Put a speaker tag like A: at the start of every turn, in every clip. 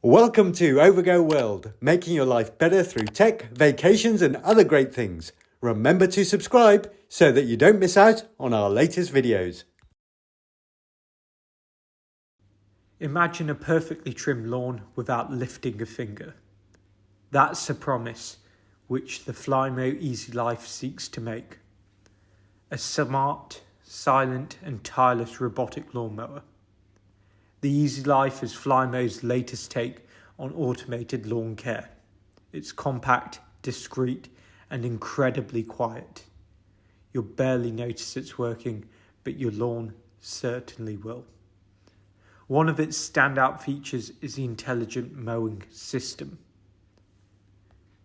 A: Welcome to Overgo World, making your life better through tech, vacations and other great things. Remember to subscribe so that you don't miss out on our latest videos.
B: Imagine a perfectly trimmed lawn without lifting a finger. That's a promise which the Flymo EasiLife seeks to make. A smart, silent and tireless robotic lawnmower. The EasiLife is Flymo's latest take on automated lawn care. It's compact, discreet and incredibly quiet. You'll barely notice it's working, but your lawn certainly will. One of its standout features is the intelligent mowing system.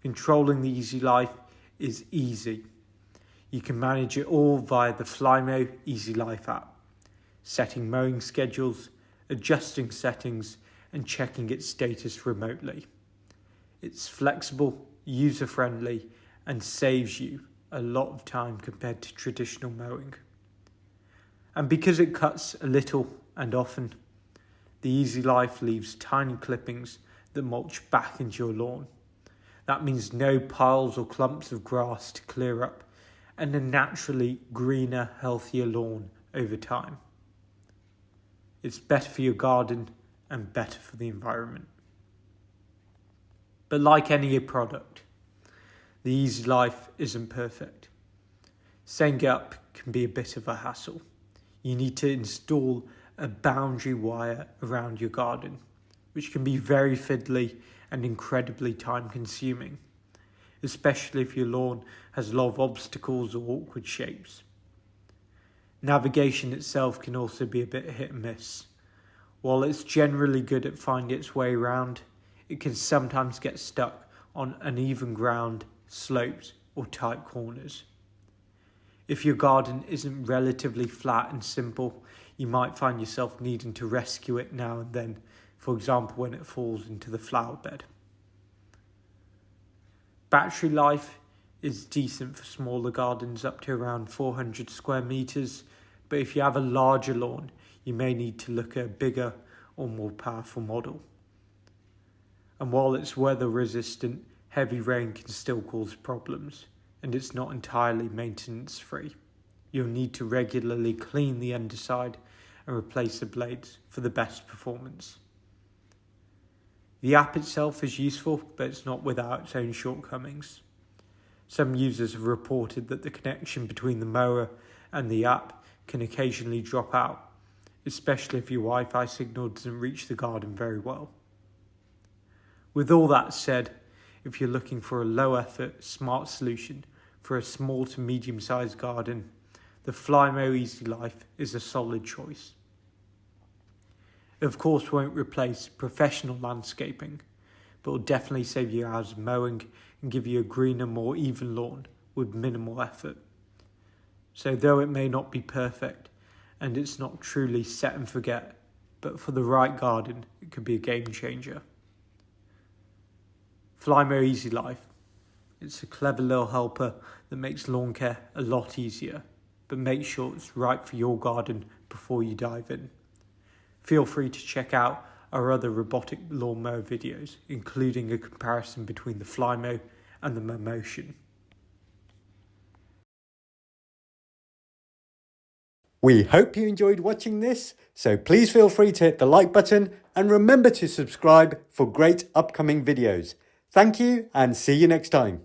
B: Controlling the EasiLife is easy. You can manage it all via the Flymo EasiLife app, setting mowing schedules, adjusting settings and checking its status remotely. It's flexible, user-friendly and saves you a lot of time compared to traditional mowing. And because it cuts a little and often, the EasiLife leaves tiny clippings that mulch back into your lawn. That means no piles or clumps of grass to clear up and a naturally greener, healthier lawn over time. It's better for your garden and better for the environment. But like any product, the EasiLife isn't perfect. Setting it up can be a bit of a hassle. You need to install a boundary wire around your garden, which can be very fiddly and incredibly time consuming, especially if your lawn has a lot of obstacles or awkward shapes. Navigation itself can also be a bit hit and miss. While it's generally good at finding its way around, it can sometimes get stuck on uneven ground, slopes or tight corners. If your garden isn't relatively flat and simple, you might find yourself needing to rescue it now and then, for example when it falls into the flower bed. Battery life is decent for smaller gardens up to around 400 square meters, but if you have a larger lawn, you may need to look at a bigger or more powerful model. And while it's weather resistant, heavy rain can still cause problems, and it's not entirely maintenance free. You'll need to regularly clean the underside and replace the blades for the best performance. The app itself is useful, but it's not without its own shortcomings. Some users have reported that the connection between the mower and the app can occasionally drop out, especially if your Wi-Fi signal doesn't reach the garden very well. With all that said, if you're looking for a low-effort, smart solution for a small to medium-sized garden, the Flymo EasiLife is a solid choice. It of course won't replace professional landscaping, but will definitely save you hours of mowing and give you a greener, more even lawn with minimal effort. So though it may not be perfect, and it's not truly set and forget, but for the right garden, it could be a game changer. Flymo EasiLife. It's a clever little helper that makes lawn care a lot easier, but make sure it's right for your garden before you dive in. Feel free to check out our other robotic lawnmower videos, including a comparison between the Flymo and the Motion.
A: We hope you enjoyed watching this, so please feel free to hit the like button and remember to subscribe for great upcoming videos. Thank you and see you next time.